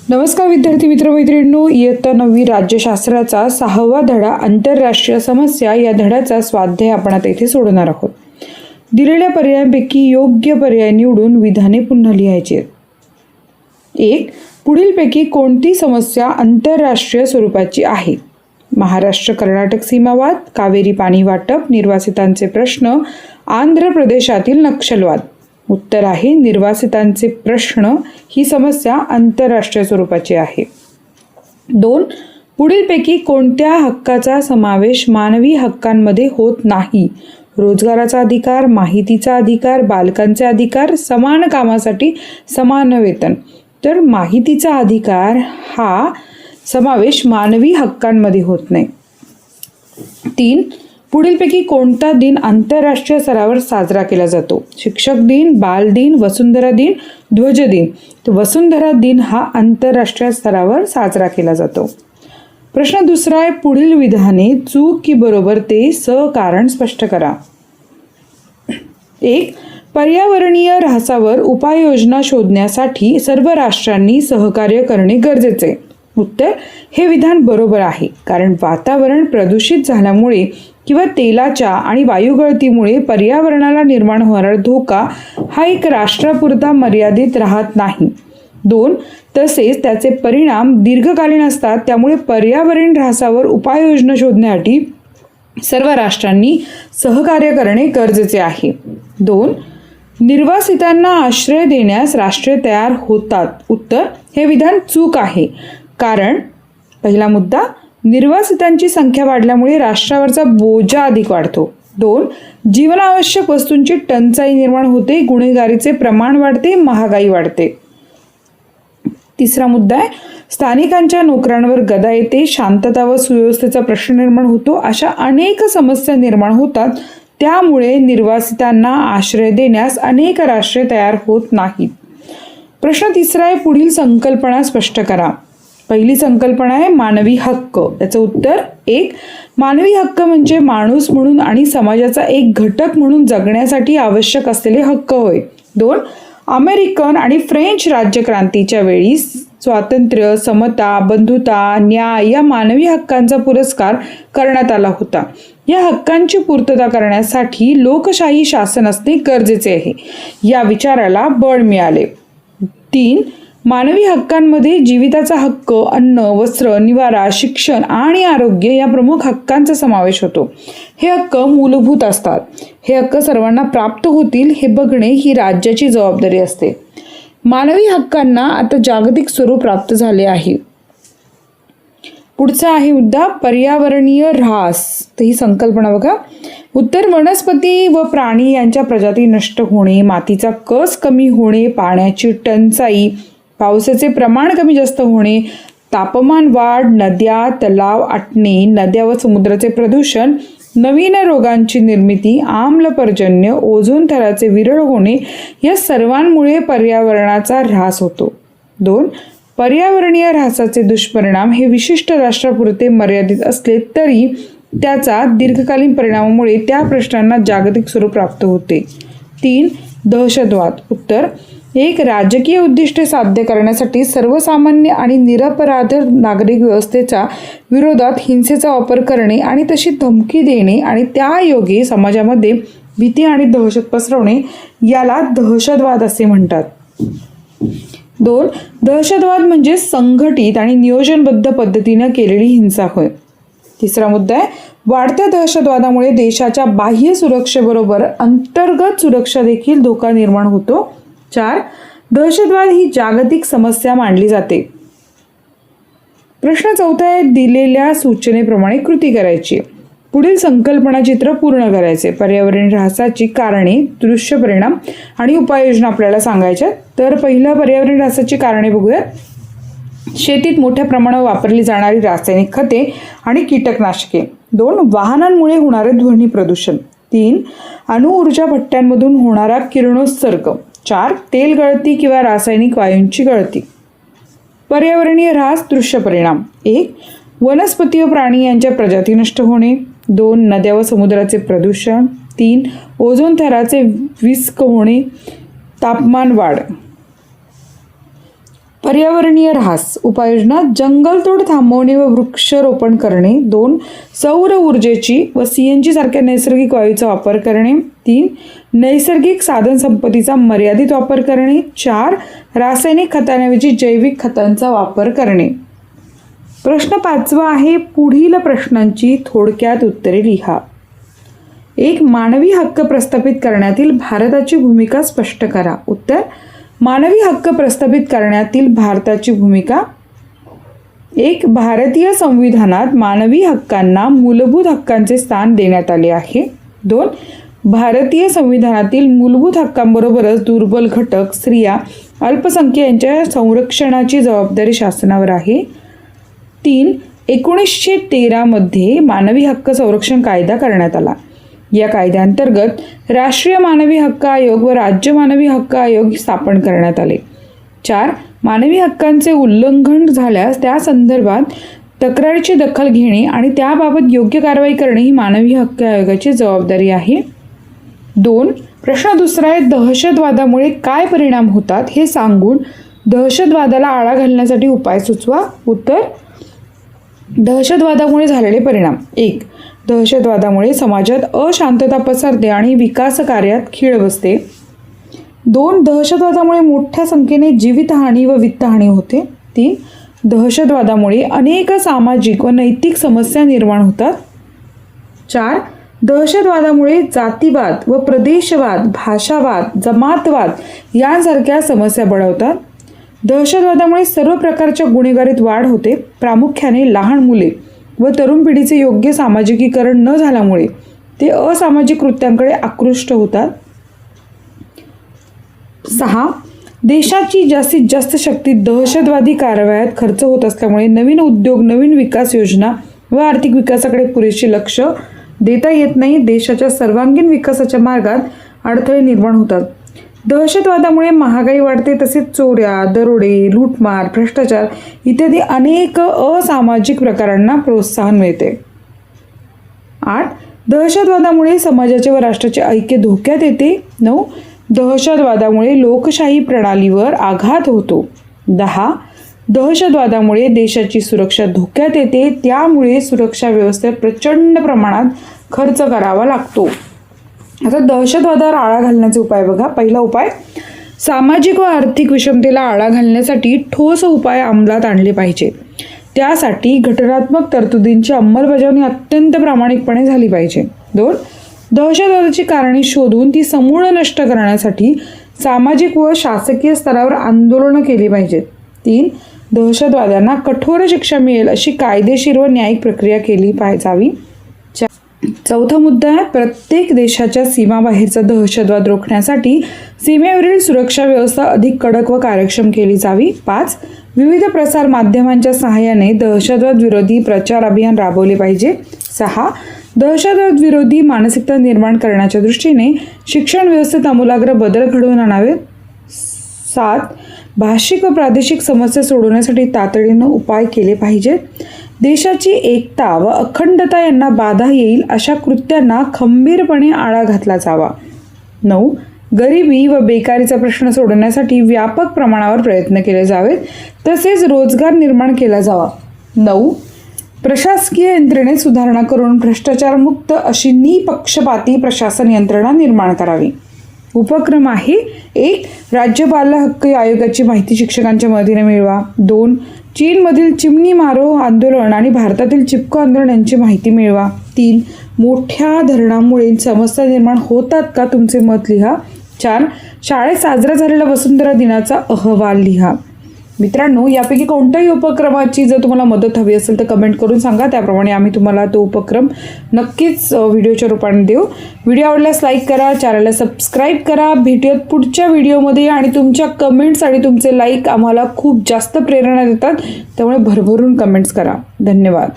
नमस्कार विद्यार्थी मित्रमैत्रिणींनो, इयत्ता 9वी राज्यशास्त्राचा 6वा धडा आंतरराष्ट्रीय समस्या या धड्याचा स्वाध्याय आपण आता इथे सोडवणार आहोत. दिलेल्या पर्यायांपैकी योग्य पर्याय निवडून विधाने पुन्हा लिहायची आहेत. 1. पुढीलपैकी कोणती समस्या आंतरराष्ट्रीय स्वरूपाची आहे? महाराष्ट्र कर्नाटक सीमावाद, कावेरी पाणी वाटप, निर्वासितांचे प्रश्न, आंध्र प्रदेशातील नक्षलवाद. उत्तर आहे निर्वासितांचे प्रश्न ही समस्या आंतरराष्ट्रीय स्वरूपाची आहे. 2. पुढीलपैकी कोणत्या हक्काचा समावेश मानवी हक्कांमध्ये होत नाही? रोजगाराचा अधिकार, माहितीचा अधिकार, बालकांचे अधिकार, समान कामासाठी समान वेतन. तर माहितीचा अधिकार हा समावेश मानवी हक्कांमध्ये होत नाही. 3. पुढीलपैकी कोणता दिन आंतरराष्ट्रीय स्तरावर साजरा केला जातो? शिक्षक दिन, बाल दिन, वसुंधरा दिन, ध्वज दिन. तर वसुंधरा दिन हा आंतरराष्ट्रीय स्तरावर साजरा केला जातो. प्रश्न दुसरा आहे, पुढील विधाने चूक की बरोबर ते सकारण स्पष्ट करा. 1. पर्यावरणीय ऱ्हासावर उपाययोजना शोधण्यासाठी सर्व राष्ट्रांनी सहकार्य करणे गरजेचे. उत्तर, हे विधान बरोबर आहे, कारण वातावरण प्रदूषित झाल्यामुळे किंवा तेलाच्या आणि वायुगळतीमुळे पर्यावरणाला निर्माण होणारा धोका हा एक राष्ट्रापुरता मर्यादित राहत नाही. 2. तसेच त्याचे परिणाम दीर्घकालीन असतात, त्यामुळे पर्यावरण ऱ्हासावर उपाययोजना शोधण्यासाठी सर्व राष्ट्रांनी सहकार्य करणे गरजेचे आहे. 2. निर्वासितांना आश्रय देण्यास राष्ट्रे तयार होतात. उत्तर, हे विधान चूक आहे, कारण पहिला मुद्दा, निर्वासितांची संख्या वाढल्यामुळे राष्ट्रावरचा बोजा अधिक वाढतो. 2. जीवनावश्यक वस्तूंची टंचाई निर्माण होते, गुन्हेगारीचे प्रमाण वाढते, महागाई वाढते. तिसरा मुद्दा आहे, स्थानिकांच्या नोकऱ्यांवर गदा येते, शांतता व सुव्यवस्थेचा प्रश्न निर्माण होतो, अशा अनेक समस्या निर्माण होतात, त्यामुळे निर्वासितांना आश्रय देण्यास अनेक राष्ट्रे तयार होत नाहीत. प्रश्न तिसरा आहे, पुढील संकल्पना स्पष्ट करा. पहिली संकल्पना आहे मानवी हक्क. याचं उत्तर 1. मानवी हक्क म्हणजे माणूस म्हणून आणि समाजाचा एक घटक म्हणून जगण्यासाठी आवश्यक असलेले हक्क होय. 2. अमेरिकन आणि फ्रेंच राज्यक्रांतीच्या वेळी स्वातंत्र्य, समता, बंधुता, न्याय या मानवी हक्कांचा पुरस्कार करण्यात आला होता. या हक्कांची पूर्तता करण्यासाठी लोकशाही शासन असणे गरजेचे आहे. या विचाराला बळ मिळाले. 3. मानवी हक्कांमध्ये जीविताचा हक्क, अन्न, वस्त्र, निवारा, शिक्षण आणि आरोग्य या प्रमुख हक्कांचा समावेश होतो. हे हक्क मूलभूत असतात. हे हक्क सर्वांना प्राप्त होतील हे बघणे ही राज्याची जबाबदारी असते. मानवी हक्कांना आता जागतिक स्वरूप प्राप्त झाले आहे. पुढचा आहे मुद्दा, पर्यावरणीय ऱ्हास. तर ही संकल्पना बघा. उत्तर, वनस्पती व प्राणी यांच्या प्रजाती नष्ट होणे, मातीचा कस कमी होणे, पाण्याची टंचाई, पावसाचे प्रमाण कमी जास्त होणे, तापमान वाढ, नद्या तलाव आटणे, नद्या व समुद्राचे प्रदूषण, नवीन रोगांची निर्मिती, आम्ल पर्जन्य, ओझोन थराचे विरळ होणे या सर्वांमुळे पर्यावरणाचा ऱ्हास होतो. 2. पर्यावरणीय ऱ्हासाचे दुष्परिणाम हे विशिष्ट राष्ट्रापुरते मर्यादित असले तरी त्याचा दीर्घकालीन परिणामामुळे त्या प्रश्नांना जागतिक स्वरूप प्राप्त होते. 3. दहशतवाद. उत्तर, 1. राजकीय उद्दिष्टे साध्य करण्यासाठी सर्वसामान्य आणि निरपराध नागरिक व्यवस्थेच्या विरोधात हिंसेचा वापर करणे आणि तशी धमकी देणे आणि त्यायोगे समाजामध्ये भीती आणि दहशत पसरवणे याला दहशतवाद असे म्हणतात. 2. दहशतवाद म्हणजे संघटित आणि नियोजनबद्ध पद्धतीने केलेली हिंसा होय. तिसरा मुद्दा आहे, वाढत्या दहशतवादामुळे देशाच्या बाह्य सुरक्षेबरोबर अंतर्गत सुरक्षा देखील धोका निर्माण होतो. 4. दहशतवाद ही जागतिक समस्या मानली जाते. प्रश्न चौथा आहे, दिलेल्या सूचनेप्रमाणे कृती करायची. पुढील संकल्पना चित्र पूर्ण करायचे. पर्यावरण ऱ्हासाची कारणे, दृश्य परिणाम आणि उपाययोजना आपल्याला सांगायच्या. तर पहिलं पर्यावरण ऱ्हासाची कारणे बघूयात. शेतीत मोठ्या प्रमाणावर वापरली जाणारी रासायनिक खते आणि कीटकनाशके. 2. वाहनांमुळे होणारे ध्वनी प्रदूषण. 3. अणुऊर्जा भट्ट्यांमधून होणारा किरणोत्सर्ग. 4. तेल गळती किंवा रासायनिक वायूंची गळती. पर्यावरणीय ऱ्हास दृश्य परिणाम. 1. वनस्पती व प्राणी यांच्या प्रजाती नष्ट होणे. 2. नद्या व समुद्राचे प्रदूषण. 3. ओझोन थराचे विस्क होणे, तापमान वाढ. पर्यावरणीय ऱ्हास उपाययोजना जंगलतोड थांबवणे व वृक्षारोपण करणे. 2 सौर ऊर्जेची व CNG सारख्या नैसर्गिक वायूचा वापर करणे. 3 नैसर्गिक साधनसंपत्तीचा मर्यादित वापर करणे. 4 रासायनिक खतांऐवजी जैविक खतांचा वापर करणे. प्रश्न 5 आहे, पुढील प्रश्नांची थोडक्यात उत्तरे लिहा. 1 मानवी हक्क प्रस्थापित करण्यातील भारताची भूमिका स्पष्ट करा. उत्तर, मानवी हक्क प्रस्थापित करण्यातील भारताची भूमिका. 1 भारतीय संविधानात मानवी हक्कांना मूलभूत हक्कांचे स्थान देण्यात आले आहे. 2 भारतीय संविधानातील मूलभूत हक्कांबरोबरच दुर्बल घटक, स्त्रिया, अल्पसंख्याक यांच्या संरक्षणाची जबाबदारी शासनावर आहे. 3 1913 मध्ये मानवी हक्क संरक्षण कायदा करण्यात आला. या कायद्याअंतर्गत राष्ट्रीय मानवी हक्क आयोग व राज्य मानवी हक्क आयोग स्थापन करण्यात आले. 4 मानवी हक्कांचे उल्लंघन झाल्यास त्या संदर्भात तक्रारीची दखल घेणे आणि त्याबाबत योग्य कारवाई करणे ही मानवी हक्क आयोगाची जबाबदारी आहे. 2 प्रश्न 2 आहे, दहशतवादामुळे काय परिणाम होतात हे सांगून दहशतवादाला आळा घालण्यासाठी उपाय सुचवा. उत्तर, दहशतवादामुळे झालेले परिणाम. 1 दहशतवादामुळे समाजात अशांतता पसरते आणि विकास कार्यात खीळ बसते. 2 दहशतवादामुळे मोठ्या संख्येने जीवितहानी व वित्तहानी होते. 3 दहशतवादामुळे अनेक सामाजिक व नैतिक समस्या निर्माण होतात. 4 दहशतवादामुळे जातीवाद व प्रदेशवाद, भाषावाद, जमातवाद यांसारख्या समस्या बळावतात. दहशतवादामुळे सर्व प्रकारच्या गुन्हेगारीत वाढ होते. प्रामुख्याने लहान मुले व तरुण पिढीचे योग्य सामाजिकीकरण न झाल्यामुळे ते असामाजिक कृत्यांकडे आकृष्ट होतात. 6 देशाची जास्तीत जास्त शक्ती दहशतवादी कारवायात खर्च होत असल्यामुळे नवीन उद्योग, नवीन विकास योजना व आर्थिक विकासाकडे पुरेसे लक्ष देता येत नाही. देशाच्या सर्वांगीण विकासाच्या मार्गात अडथळे निर्माण होतात. दहशतवादामुळे महागाई वाढते, तसेच चोऱ्या, दरोडे, लूटमार, भ्रष्टाचार इत्यादी अनेक असामाजिक प्रकारांना प्रोत्साहन मिळते. 8 दहशतवादामुळे समाजाचे व राष्ट्राचे ऐक्य धोक्यात येते. 9 दहशतवादामुळे लोकशाही प्रणालीवर आघात होतो. 10 दहशतवादामुळे देशाची सुरक्षा धोक्यात येते, त्यामुळे सुरक्षा व्यवस्थेत प्रचंड प्रमाणात खर्च करावा लागतो. आता दहशतवादावर आळा घालण्याचे उपाय बघा. पहिला उपाय, सामाजिक व आर्थिक विषमतेला आळा घालण्यासाठी ठोस उपाय अंमलात आणले पाहिजे. त्यासाठी घटनात्मक तरतुदींची अंमलबजावणी अत्यंत प्रामाणिकपणे झाली पाहिजे. 2 दहशतवादाची कारणे शोधून ती समूळ नष्ट करण्यासाठी सामाजिक व शासकीय स्तरावर आंदोलनं केली पाहिजेत. 3 दहशतवाद्यांना कठोर शिक्षा मिळेल अशी कायदेशीर व न्यायिक प्रक्रिया केली जावी. 4था मुद्दा आहे, प्रत्येक देशाच्या सीमाबाहेरचा दहशतवाद रोखण्यासाठी सीमेवरील सुरक्षा व्यवस्था अधिक कडक व कार्यक्षम केली जावी. 5 विविध प्रसार माध्यमांच्या सहाय्याने दहशतवाद विरोधी प्रचार अभियान राबवले पाहिजे. 6 दहशतवाद विरोधी मानसिकता निर्माण करण्याच्या दृष्टीने शिक्षण व्यवस्थेत आमूलाग्र बदल घडवून आणावे. 7 भाषिक व प्रादेशिक समस्या सोडवण्यासाठी तातडीनं उपाय केले पाहिजेत. देशाची एकता व अखंडता यांना बाधा येईल अशा कृत्यांना खंबीरपणे आळा घातला जावा. 9 गरिबी व बेकारीचा प्रश्न सोडवण्यासाठी व्यापक प्रमाणावर प्रयत्न केले जावेत, तसेच रोजगार निर्माण केला जावा. 9 प्रशासकीय यंत्रणेत सुधारणा करून भ्रष्टाचारमुक्त अशी निपक्षपाती प्रशासन यंत्रणा निर्माण करावी. उपक्रम आहे. 1 राज्य बाल हक्क आयोगाची माहिती शिक्षकांच्या मदतीने मिळवा. 2 चीनमधील चिमणी मारो आंदोलन आणि भारतातील चिपको आंदोलन यांची माहिती मिळवा. 3 मोठ्या धरणामुळे समस्या निर्माण होतात का, तुमचे मत लिहा. 4 शाळेत साजरा झालेला वसुंधरा दिनाचा अहवाल लिहा. मित्रांनो, यापैकी कोणत्याही उपक्रमाची जर तुम्हाला मदत हवी असेल तर कमेंट करून सांगा, त्याप्रमाणे आम्ही तुम्हाला तो उपक्रम नक्कीच व्हिडिओच्या रूपाने देऊ. व्हिडिओ आवडल्यास लाईक करा, चॅनलला सबस्क्राईब करा. भेटूयात पुढच्या व्हिडिओमध्ये आणि तुमच्या कमेंट्स आणि तुमचे लाईक आम्हाला खूप जास्त प्रेरणा देतात, त्यामुळे भरभरून कमेंट्स करा. धन्यवाद.